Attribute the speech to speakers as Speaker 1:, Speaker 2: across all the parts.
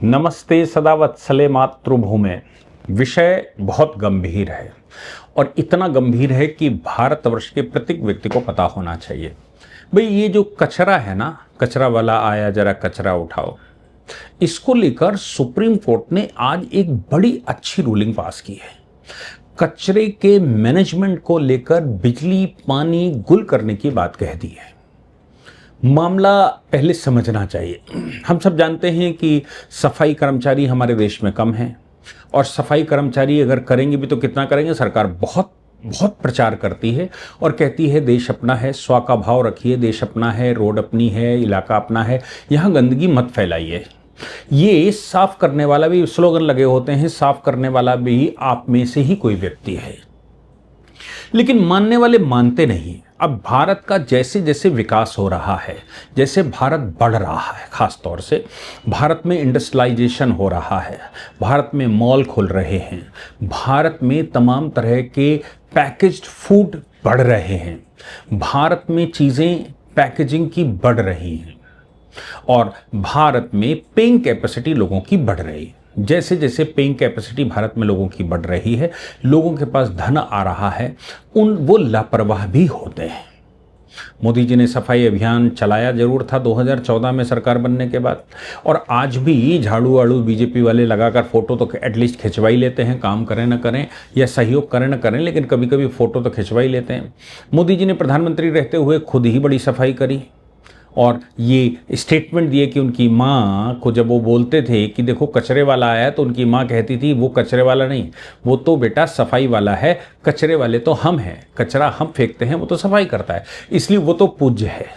Speaker 1: नमस्ते सदा वत्सले मातृभूमे। विषय बहुत गंभीर है और इतना गंभीर है कि भारतवर्ष के प्रत्येक व्यक्ति को पता होना चाहिए। भाई ये जो कचरा है ना, कचरा वाला आया जरा कचरा उठाओ, इसको लेकर सुप्रीम कोर्ट ने आज एक बड़ी अच्छी रूलिंग पास की है। कचरे के मैनेजमेंट को लेकर बिजली पानी गुल करने की बात कह दी है। मामला पहले समझना चाहिए। हम सब जानते हैं कि सफाई कर्मचारी हमारे देश में कम हैं और सफाई कर्मचारी अगर करेंगे भी तो कितना करेंगे। सरकार बहुत बहुत प्रचार करती है और कहती है देश अपना है, स्व का भाव रखिए, देश अपना है, रोड अपनी है, इलाका अपना है, यहाँ गंदगी मत फैलाइए। ये साफ करने वाला भी स्लोगन लगे होते हैं, साफ करने वाला भी आप में से ही कोई व्यक्ति है, लेकिन मानने वाले मानते नहीं। अब भारत का जैसे जैसे विकास हो रहा है, जैसे भारत बढ़ रहा है, खास तौर से भारत में इंडस्ट्रियलाइजेशन हो रहा है, भारत में मॉल खुल रहे हैं, भारत में तमाम तरह के पैकेज्ड फूड बढ़ रहे हैं, भारत में चीज़ें पैकेजिंग की बढ़ रही हैं और भारत में पेइंग कैपेसिटी लोगों की बढ़ रही है। जैसे जैसे पेइंग कैपेसिटी भारत में लोगों की बढ़ रही है, लोगों के पास धन आ रहा है, वो लापरवाह भी होते हैं। मोदी जी ने सफाई अभियान चलाया जरूर था 2014 में सरकार बनने के बाद, और आज भी झाड़ू वाड़ू बीजेपी वाले लगाकर फोटो तो एटलीस्ट खिंचवा ही लेते हैं, काम करें ना करें या सहयोग करें ना करें, लेकिन कभी कभी फोटो तो खिंचवा ही लेते हैं। मोदी जी ने प्रधानमंत्री रहते हुए खुद ही बड़ी सफाई करी और ये स्टेटमेंट दिए कि उनकी माँ को जब वो बोलते थे कि देखो कचरे वाला आया, तो उनकी माँ कहती थी वो कचरे वाला नहीं, वो तो बेटा सफाई वाला है, कचरे वाले तो हम हैं, कचरा हम फेंकते हैं, वो तो सफाई करता है, इसलिए वो तो पूज्य है।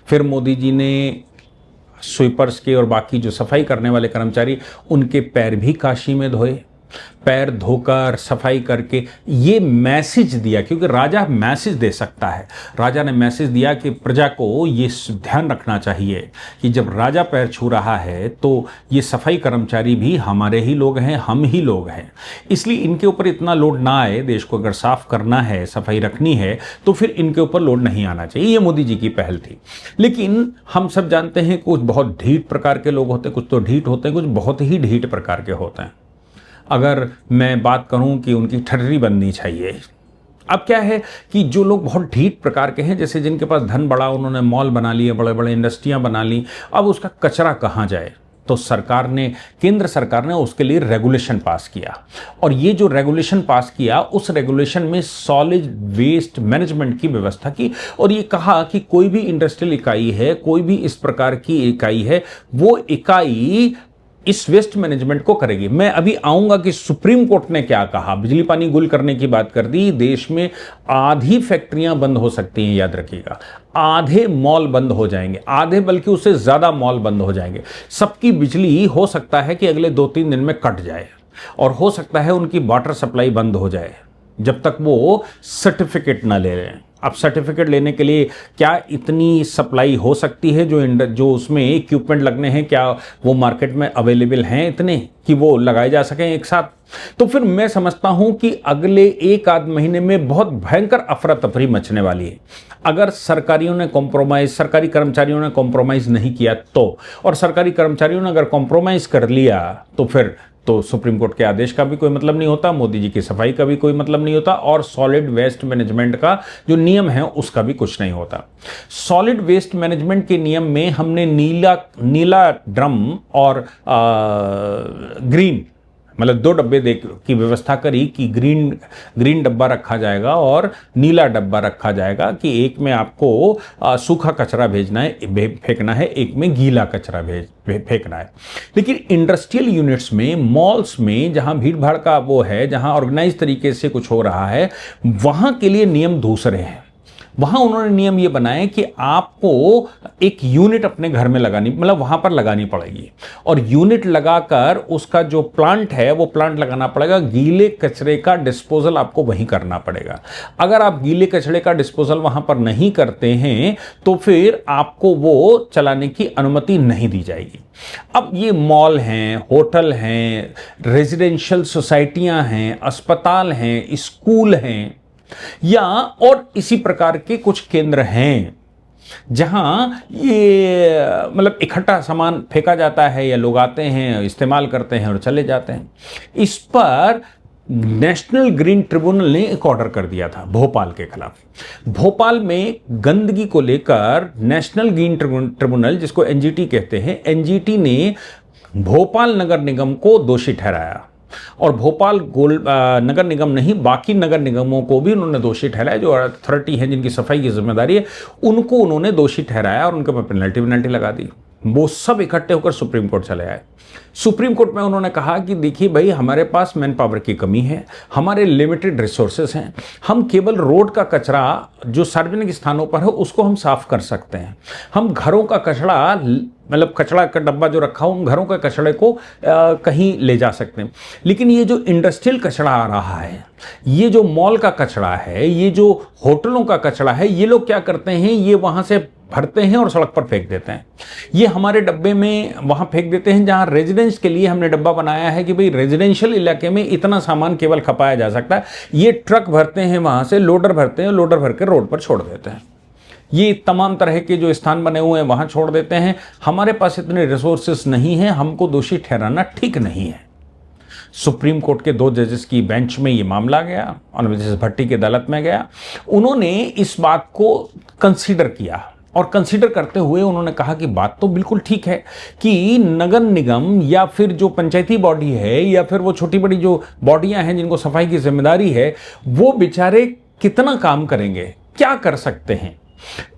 Speaker 1: फिर मोदी जी ने स्वीपर्स के और बाकी जो सफाई करने वाले कर्मचारी, उनके पैर भी काशी में धोए, पैर धोकर सफाई करके ये मैसेज दिया, क्योंकि राजा मैसेज दे सकता है। राजा ने मैसेज दिया कि प्रजा को ये ध्यान रखना चाहिए कि जब राजा पैर छू रहा है तो ये सफाई कर्मचारी भी हमारे ही लोग हैं, हम ही लोग हैं, इसलिए इनके ऊपर इतना लोड ना आए। देश को अगर साफ करना है, सफाई रखनी है, तो फिर इनके ऊपर लोड नहीं आना चाहिए। ये मोदी जी की पहल थी। लेकिन हम सब जानते हैं कुछ बहुत ढीठ प्रकार के लोग होते हैं, कुछ तो ढीठ होते हैं, कुछ बहुत ही ढीठ प्रकार के होते हैं। अगर मैं बात करूं कि उनकी ठर्री बननी चाहिए। अब क्या है कि जो लोग बहुत ढीठ प्रकार के हैं, जैसे जिनके पास धन बड़ा, उन्होंने मॉल बना लिए, बड़े बड़े इंडस्ट्रियां बना ली, अब उसका कचरा कहाँ जाए, तो केंद्र सरकार ने उसके लिए रेगुलेशन पास किया। और ये जो रेगुलेशन पास किया, उस रेगुलेशन में सॉलिड वेस्ट मैनेजमेंट की व्यवस्था की और ये कहा कि कोई भी इंडस्ट्रियल इकाई है, कोई भी इस प्रकार की इकाई है, वो इकाई इस वेस्ट मैनेजमेंट को करेगी। मैं अभी आऊंगा कि सुप्रीम कोर्ट ने क्या कहा। बिजली पानी गुल करने की बात कर दी। देश में आधी फैक्ट्रियां बंद हो सकती हैं, याद रखिएगा, आधे मॉल बंद हो जाएंगे, आधे बल्कि उससे ज्यादा मॉल बंद हो जाएंगे। सबकी बिजली हो सकता है कि अगले 2-3 दिन में कट जाए और हो सकता है उनकी वाटर सप्लाई बंद हो जाए जब तक वो सर्टिफिकेट ना ले लें। अब सर्टिफिकेट लेने के लिए क्या इतनी सप्लाई हो सकती है? जो उसमें इक्विपमेंट लगने हैं, क्या वो मार्केट में अवेलेबल हैं इतने कि वो लगाए जा सकें एक साथ? तो फिर मैं समझता हूं कि अगले 1-आध महीने में बहुत भयंकर अफरा तफरी मचने वाली है अगर सरकारी कर्मचारियों ने कॉम्प्रोमाइज नहीं किया तो। और सरकारी कर्मचारियों ने अगर कॉम्प्रोमाइज कर लिया तो फिर तो सुप्रीम कोर्ट के आदेश का भी कोई मतलब नहीं होता, मोदी जी की सफाई का भी कोई मतलब नहीं होता, और सॉलिड वेस्ट मैनेजमेंट का जो नियम है उसका भी कुछ नहीं होता। सॉलिड वेस्ट मैनेजमेंट के नियम में हमने नीला ड्रम और ग्रीन, मतलब 2 डब्बे की व्यवस्था करी कि ग्रीन डब्बा रखा जाएगा और नीला डब्बा रखा जाएगा, कि एक में आपको सूखा कचरा फेंकना है, एक में गीला कचरा फेंकना है। लेकिन इंडस्ट्रियल यूनिट्स में, मॉल्स में, जहां भीड़ भाड़ का वो है, जहां ऑर्गेनाइज तरीके से कुछ हो रहा है, वहां के लिए नियम दूसरे हैं। वहां उन्होंने नियम ये बनाए कि आपको एक यूनिट अपने घर में मतलब वहां पर लगानी पड़ेगी, और यूनिट लगाकर उसका जो प्लांट है वो प्लांट लगाना पड़ेगा। गीले कचरे का डिस्पोजल आपको वहीं करना पड़ेगा। अगर आप गीले कचरे का डिस्पोजल वहां पर नहीं करते हैं तो फिर आपको वो चलाने की अनुमति नहीं दी जाएगी। अब ये मॉल हैं, होटल हैं, रेजिडेंशियल सोसाइटियां हैं, अस्पताल हैं, स्कूल हैं, या और इसी प्रकार के कुछ केंद्र हैं जहां ये मतलब इकट्ठा सामान फेंका जाता है या लोग आते हैं, इस्तेमाल करते हैं और चले जाते हैं। इस पर नेशनल ग्रीन ट्रिब्यूनल ने एक ऑर्डर कर दिया था भोपाल के खिलाफ। भोपाल में गंदगी को लेकर नेशनल ग्रीन ट्रिब्यूनल, जिसको एनजीटी कहते हैं, एनजीटी ने भोपाल नगर निगम को दोषी ठहराया। और भोपाल नगर निगम नहीं, बाकी नगर निगमों को भी उन्होंने दोषी ठहराया। जो अथॉरिटी है, जिनकी सफाई की जिम्मेदारी है, उनको उन्होंने दोषी ठहराया और उनके ऊपर पेनल्टी लगा दी। वो सब इकट्ठे होकर सुप्रीम कोर्ट चले आए। सुप्रीम कोर्ट में उन्होंने कहा कि देखिए भाई, हमारे पास मैन पावर की कमी है, हमारे लिमिटेड रिसोर्सेज हैं, हम केवल रोड का कचरा जो सार्वजनिक स्थानों पर है उसको हम साफ कर सकते हैं। हम घरों का कचरा, मतलब कचरा का डब्बा जो रखा हो, उन घरों के कचरे को कहीं ले जा सकते हैं। लेकिन ये जो इंडस्ट्रियल कचरा आ रहा है, ये जो मॉल का कचरा है, ये जो होटलों का कचरा है, ये लोग क्या करते हैं, ये वहां से भरते हैं और सड़क पर फेंक देते हैं। ये हमारे डब्बे में वहां फेंक देते हैं जहां रेजिडेंस के लिए हमने डब्बा बनाया है कि भाई रेजिडेंशियल इलाके में इतना सामान केवल खपाया जा सकता है। ये ट्रक भरते हैं, वहां से लोडर भरते हैं, लोडर भर के रोड पर छोड़ देते हैं। ये तमाम तरह के जो स्थान बने हुए हैं वहां छोड़ देते हैं। हमारे पास इतने रिसोर्सेस नहीं है, हमको दोषी ठहराना ठीक नहीं है। सुप्रीम कोर्ट के 2 जजेस की बेंच में ये मामला गया, ऑनरेबल जस्टिस भट्टी की अदालत में गया। उन्होंने इस बात को कंसीडर किया और कंसीडर करते हुए उन्होंने कहा कि बात तो बिल्कुल ठीक है कि नगर निगम या फिर जो पंचायती बॉडी है या फिर वो छोटी बड़ी जो बॉडियां हैं जिनको सफाई की जिम्मेदारी है, वो बेचारे कितना काम करेंगे, क्या कर सकते हैं,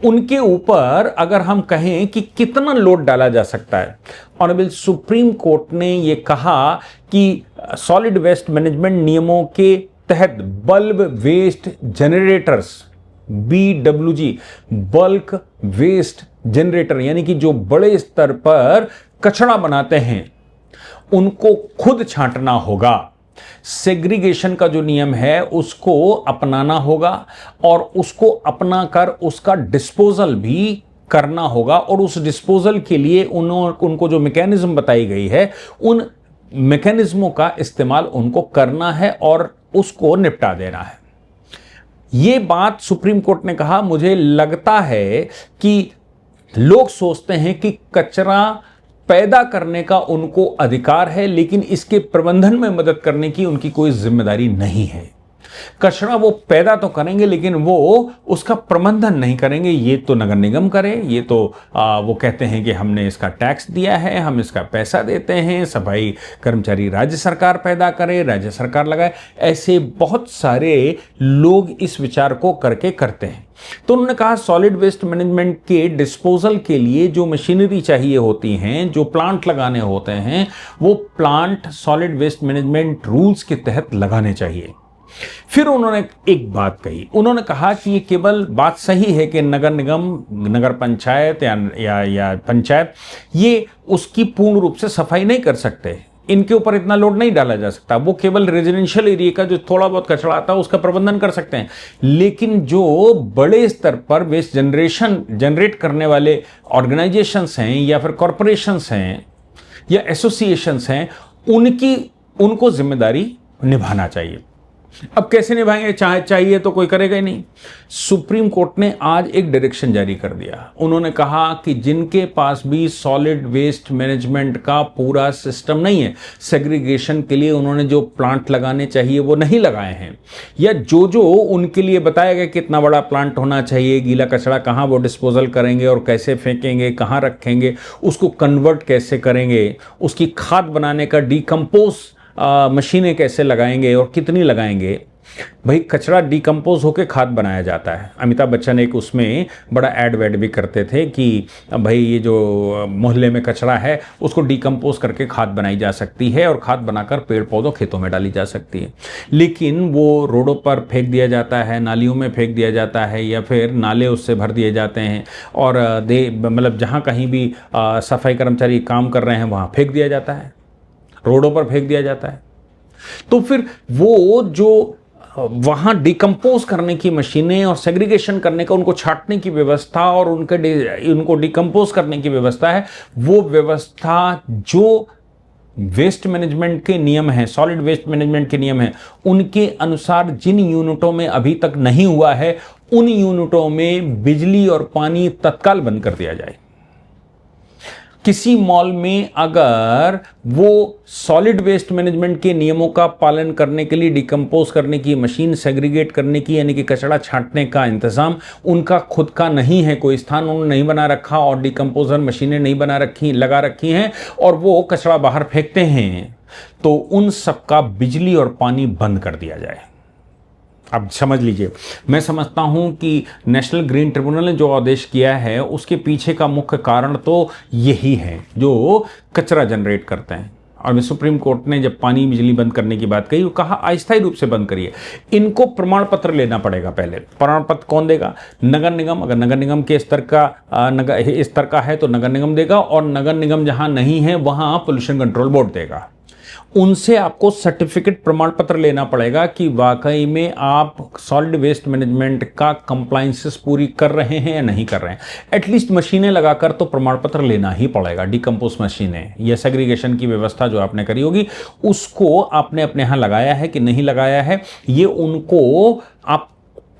Speaker 1: उनके ऊपर अगर हम कहें कि कितना लोड डाला जा सकता है। ऑनरेबल सुप्रीम कोर्ट ने यह कहा कि सॉलिड वेस्ट मैनेजमेंट नियमों के तहत bulk waste generators, BWG, bulk waste generator, यानी कि जो बड़े स्तर पर कचरा बनाते हैं, उनको खुद छांटना होगा। सेग्रीगेशन का जो नियम है उसको अपनाना होगा और उसको अपना कर उसका डिस्पोजल भी करना होगा। और उस डिस्पोजल के लिए उनको जो मैकेनिज्म बताई गई है, उन मैकेनिज्मों का इस्तेमाल उनको करना है और उसको निपटा देना है। ये बात सुप्रीम कोर्ट ने कहा। मुझे लगता है कि लोग सोचते हैं कि कचरा पैदा करने का उनको अधिकार है, लेकिन इसके प्रबंधन में मदद करने की उनकी कोई जिम्मेदारी नहीं है। कचरा वो पैदा तो करेंगे लेकिन वो उसका प्रबंधन नहीं करेंगे। ये तो नगर निगम करे, ये तो वो कहते हैं कि हमने इसका टैक्स दिया है, हम इसका पैसा देते हैं, सफाई कर्मचारी राज्य सरकार पैदा करे, राज्य सरकार लगाए। ऐसे बहुत सारे लोग इस विचार को करके करते हैं। तो उन्होंने कहा सॉलिड वेस्ट मैनेजमेंट के डिस्पोजल के लिए जो मशीनरी चाहिए होती हैं, जो प्लांट लगाने होते हैं, वो plant solid waste management rules के तहत लगाने चाहिए। फिर उन्होंने एक बात कही, उन्होंने कहा कि ये केवल बात सही है कि नगर निगम, नगर पंचायत या पंचायत ये उसकी पूर्ण रूप से सफाई नहीं कर सकते, इनके ऊपर इतना लोड नहीं डाला जा सकता। वो केवल रेजिडेंशियल एरिया का जो थोड़ा बहुत कचरा आता है उसका प्रबंधन कर सकते हैं, लेकिन जो बड़े स्तर पर वेस्ट जनरेट करने वाले ऑर्गेनाइजेशंस हैं या फिर कॉरपोरेशंस हैं या एसोसिएशंस हैं, उनको जिम्मेदारी निभाना चाहिए। अब कैसे निभाएंगे, चाहिए तो कोई करेगा ही नहीं। सुप्रीम कोर्ट ने आज एक डायरेक्शन जारी कर दिया। उन्होंने कहा कि जिनके पास भी सॉलिड वेस्ट मैनेजमेंट का पूरा सिस्टम नहीं है, सेग्रीगेशन के लिए उन्होंने जो प्लांट लगाने चाहिए वो नहीं लगाए हैं, या जो उनके लिए बताया गया कितना बड़ा प्लांट होना चाहिए, गीला कचरा कहाँ वो डिस्पोजल करेंगे और कैसे फेंकेंगे, कहाँ रखेंगे, उसको कन्वर्ट कैसे करेंगे, उसकी खाद बनाने का डिकम्पोज मशीनें कैसे लगाएंगे और कितनी लगाएंगे। भाई कचरा डिकम्पोज होकर खाद बनाया जाता है। अमिताभ बच्चन एक उसमें बड़ा ऐड भी करते थे कि भाई ये जो मोहल्ले में कचरा है उसको डिकम्पोज करके खाद बनाई जा सकती है और खाद बनाकर पेड़ पौधों खेतों में डाली जा सकती है। लेकिन वो रोडों पर फेंक दिया जाता है, नालियों में फेंक दिया जाता है, या फिर नाले उससे भर दिए जाते हैं और मतलब जहाँ कहीं भी सफाई कर्मचारी काम कर रहे हैं वहाँ फेंक दिया जाता है, रोडों पर फेंक दिया जाता है। तो फिर वो जो वहां डिकम्पोज करने की मशीनें और सेग्रीगेशन करने का, उनको छांटने की व्यवस्था और उनको डिकम्पोज करने की व्यवस्था है, वो व्यवस्था जो वेस्ट मैनेजमेंट के नियम हैं, सॉलिड वेस्ट मैनेजमेंट के नियम हैं, उनके अनुसार जिन यूनिटों में अभी तक नहीं हुआ है उन यूनिटों में बिजली और पानी तत्काल बंद कर दिया जाए। किसी मॉल में अगर वो सॉलिड वेस्ट मैनेजमेंट के नियमों का पालन करने के लिए डिकम्पोज करने की मशीन, सेग्रीगेट करने की यानी कि कचरा छांटने का इंतजाम उनका खुद का नहीं है, कोई स्थान उन्होंने नहीं बना रखा और डिकम्पोजर मशीनें नहीं बना रखी, लगा रखी हैं और वो कचरा बाहर फेंकते हैं, तो उन सबका बिजली और पानी बंद कर दिया जाए। अब समझ लीजिए, मैं समझता हूं कि नेशनल ग्रीन ट्रिब्यूनल ने जो आदेश किया है उसके पीछे का मुख्य कारण तो यही है, जो कचरा जनरेट करते हैं। और सुप्रीम कोर्ट ने जब पानी बिजली बंद करने की बात कही, वो कहा अस्थायी रूप से बंद करिए। इनको प्रमाण पत्र लेना पड़ेगा पहले। प्रमाण पत्र कौन देगा? नगर निगम। अगर नगर निगम के स्तर का है तो नगर निगम देगा, और नगर निगम जहां नहीं है वहां पोल्यूशन कंट्रोल बोर्ड देगा। उनसे आपको सर्टिफिकेट, प्रमाण पत्र लेना पड़ेगा कि वाकई में आप सॉलिड वेस्ट मैनेजमेंट का कंप्लायंसेस पूरी कर रहे हैं या नहीं कर रहे हैं। एटलीस्ट मशीनें लगाकर तो प्रमाण पत्र लेना ही पड़ेगा। डिकम्पोज मशीनें या सेग्रीगेशन की व्यवस्था जो आपने करी होगी उसको आपने अपने यहाँ लगाया है कि नहीं लगाया है, ये उनको आप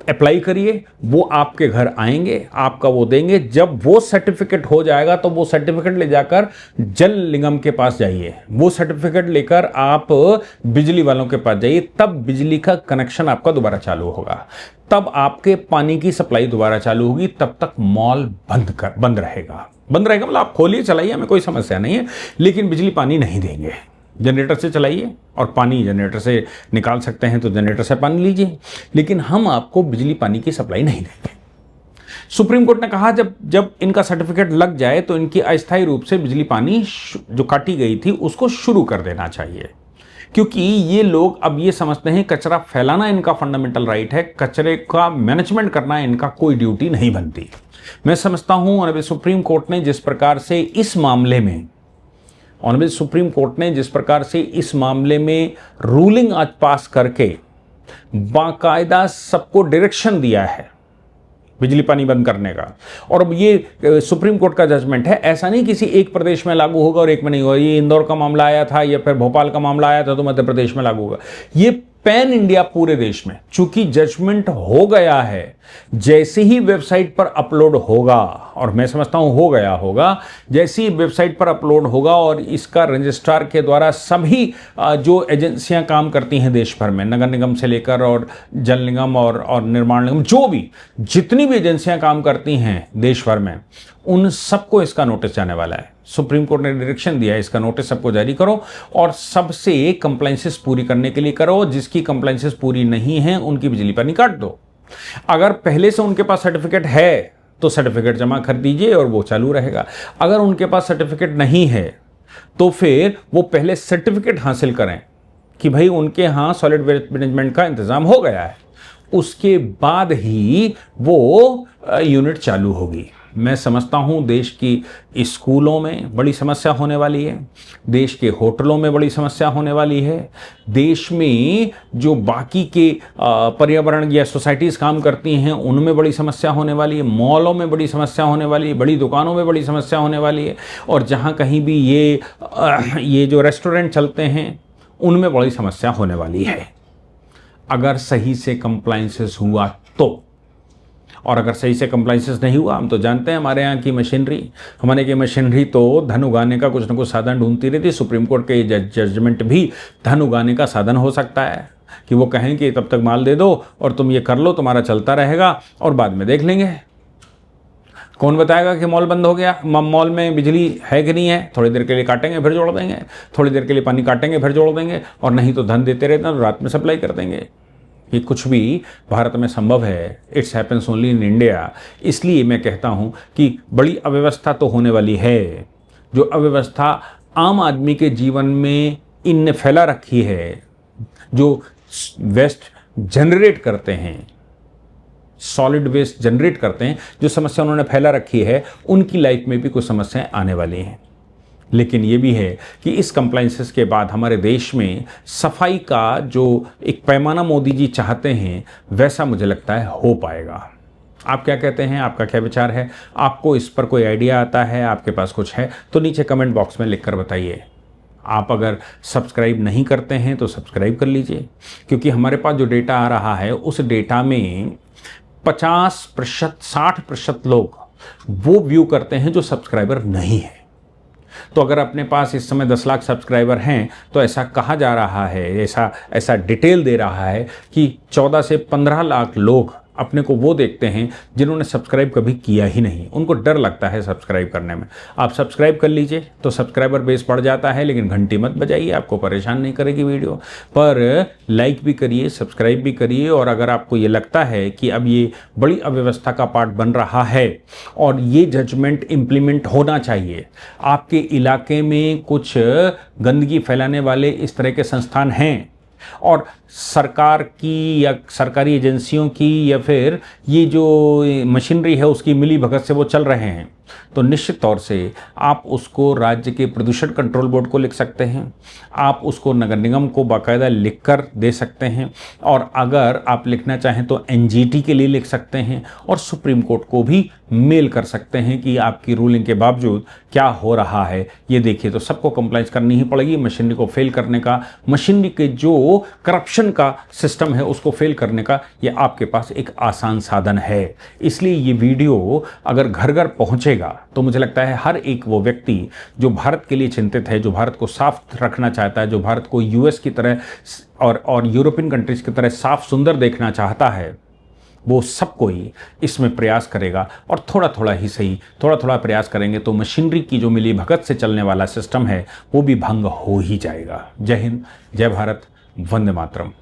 Speaker 1: अप्लाई करिए। वो आपके घर आएंगे, आपका वो देंगे। जब वो सर्टिफिकेट हो जाएगा तो वो सर्टिफिकेट ले जाकर जल निगम के पास जाइए, वो सर्टिफिकेट लेकर आप बिजली वालों के पास जाइए, तब बिजली का कनेक्शन आपका दोबारा चालू होगा, तब आपके पानी की सप्लाई दोबारा चालू होगी। तब तक मॉल बंद रहेगा मतलब आप खोलिए चलाइए, हमें कोई समस्या नहीं है, लेकिन बिजली पानी नहीं देंगे। जनरेटर से चलाइए और पानी जनरेटर से निकाल सकते हैं तो जनरेटर से पानी लीजिए, लेकिन हम आपको बिजली पानी की सप्लाई नहीं देंगे। सुप्रीम कोर्ट ने कहा जब इनका सर्टिफिकेट लग जाए तो इनकी अस्थायी रूप से बिजली पानी जो काटी गई थी उसको शुरू कर देना चाहिए, क्योंकि ये लोग अब ये समझते हैं कचरा फैलाना इनका फंडामेंटल राइट है, कचरे का मैनेजमेंट करना इनका कोई ड्यूटी नहीं बनती। मैं समझता हूं ऑनरेबल सुप्रीम कोर्ट ने जिस प्रकार से इस मामले में रूलिंग आज पास करके बाकायदा सबको डायरेक्शन दिया है बिजली पानी बंद करने का, और अब ये सुप्रीम कोर्ट का जजमेंट है, ऐसा नहीं किसी एक प्रदेश में लागू होगा और एक में नहीं होगा। ये इंदौर का मामला आया था या फिर भोपाल का मामला आया था तो मध्य प्रदेश में लागू होगा, ये पैन इंडिया पूरे देश में। चूंकि जजमेंट हो गया है, जैसे ही वेबसाइट पर अपलोड होगा, और मैं समझता हूं हो गया होगा, जैसे ही वेबसाइट पर अपलोड होगा और इसका रजिस्ट्रार के द्वारा सभी जो एजेंसियां काम करती हैं देश भर में, नगर निगम से लेकर और जल निगम और निर्माण निगम, जो भी जितनी भी एजेंसियां काम करती हैं देश भर में, उन सबको इसका नोटिस जाने वाला है। सुप्रीम कोर्ट ने डायरेक्शन दिया है, इसका नोटिस सबको जारी करो और सबसे कंप्लायंसेस पूरी करने के लिए करो। जिसकी कंप्लायंसेस पूरी नहीं है उनकी बिजली पानी काट दो। अगर पहले से उनके पास सर्टिफिकेट है तो सर्टिफिकेट जमा कर दीजिए और वो चालू रहेगा। अगर उनके पास सर्टिफिकेट नहीं है तो फिर वो पहले सर्टिफिकेट हासिल करें कि भाई उनके यहाँ सॉलिड वेस्ट मैनेजमेंट का इंतजाम हो गया है, उसके बाद ही वो यूनिट चालू होगी। मैं समझता हूं देश की स्कूलों में बड़ी समस्या होने वाली है, देश के होटलों में बड़ी समस्या होने वाली है, देश में जो बाकी के पर्यावरण या सोसाइटीज़ काम करती हैं उनमें बड़ी समस्या होने वाली है, मॉलों में बड़ी समस्या होने वाली है, बड़ी दुकानों में बड़ी समस्या होने वाली है, और जहां कहीं भी ये जो रेस्टोरेंट चलते हैं उनमें बड़ी समस्या होने वाली है। अगर सही से कंप्लायंसेस हुआ तो, और अगर सही से कंप्लायंसेस नहीं हुआ, हम तो जानते हैं हमारे यहाँ की मशीनरी तो धन उगाने का कुछ ना कुछ साधन ढूंढती रहती है। सुप्रीम कोर्ट के जजमेंट भी धन उगाने का साधन हो सकता है कि वो कहें कि तब तक माल दे दो और तुम ये कर लो, तुम्हारा चलता रहेगा और बाद में देख लेंगे। कौन बताएगा कि मॉल बंद हो गया, मॉल में बिजली है कि नहीं है, थोड़ी देर के लिए काटेंगे फिर जोड़ देंगे, थोड़ी देर के लिए पानी काटेंगे फिर जोड़ देंगे, और नहीं तो धन देते रहते हैं तो रात में सप्लाई कर देंगे। ये कुछ भी भारत में संभव है, it's happens only in India. इसलिए मैं कहता हूँ कि बड़ी अव्यवस्था तो होने वाली है। जो अव्यवस्था आम आदमी के जीवन में इनने फैला रखी है, जो वेस्ट जनरेट करते हैं, सॉलिड वेस्ट जनरेट करते हैं, जो समस्या उन्होंने फैला रखी है, उनकी लाइफ में भी कुछ समस्याएं आने वाली हैं। लेकिन ये भी है कि इस कंप्लायंसेस के बाद हमारे देश में सफाई का जो एक पैमाना मोदी जी चाहते हैं वैसा मुझे लगता है हो पाएगा। आप क्या कहते हैं, आपका क्या विचार है? आपको इस पर कोई आइडिया आता है, आपके पास कुछ है तो नीचे कमेंट बॉक्स में लिखकर बताइए। आप अगर सब्सक्राइब नहीं करते हैं तो सब्सक्राइब कर लीजिए, क्योंकि हमारे पास जो डेटा आ रहा है उस डेटा में 50%, 60% लोग वो व्यू करते हैं जो सब्सक्राइबर नहीं है। तो अगर अपने पास इस समय 10 लाख सब्सक्राइबर हैं तो ऐसा कहा जा रहा है, ऐसा डिटेल दे रहा है कि 14 से 15 लाख लोग अपने को वो देखते हैं जिन्होंने सब्सक्राइब कभी किया ही नहीं, उनको डर लगता है सब्सक्राइब करने में। आप सब्सक्राइब कर लीजिए तो सब्सक्राइबर बेस बढ़ जाता है, लेकिन घंटी मत बजाइए, आपको परेशान नहीं करेगी वीडियो। पर लाइक भी करिए, सब्सक्राइब भी करिए, और अगर आपको ये लगता है कि अब ये बड़ी अव्यवस्था का पार्ट बन रहा है और ये जजमेंट इम्प्लीमेंट होना चाहिए, आपके इलाके में कुछ गंदगी फैलाने वाले इस तरह के संस्थान हैं और सरकार की या सरकारी एजेंसियों की या फिर ये जो मशीनरी है उसकी मिली भगत से वो चल रहे हैं, तो निश्चित तौर से आप उसको राज्य के प्रदूषण कंट्रोल बोर्ड को लिख सकते हैं, आप उसको नगर निगम को बाकायदा लिख कर दे सकते हैं, और अगर आप लिखना चाहें तो एनजीटी के लिए लिख सकते हैं और सुप्रीम कोर्ट को भी मेल कर सकते हैं कि आपकी रूलिंग के बावजूद क्या हो रहा है ये देखिए। तो सबको कंप्लाइंस करनी ही पड़ेगी। मशीनरी को फेल करने का, मशीनरी के जो करप्शन का सिस्टम है उसको फेल करने का ये आपके पास एक आसान साधन है। इसलिए ये वीडियो अगर घर घर पहुंचेगा तो मुझे लगता है हर एक वो व्यक्ति जो भारत के लिए चिंतित है, जो भारत को साफ रखना चाहता है, जो भारत को यूएस की तरह और यूरोपियन कंट्रीज की तरह साफ सुंदर देखना चाहता है, वो सब कोई इसमें प्रयास करेगा। और थोड़ा थोड़ा ही सही, थोड़ा थोड़ा प्रयास करेंगे तो मशीनरी की जो मिली भगत से चलने वाला सिस्टम है वो भी भंग हो ही जाएगा। जय हिंद, जय भारत, वंदे मातरम।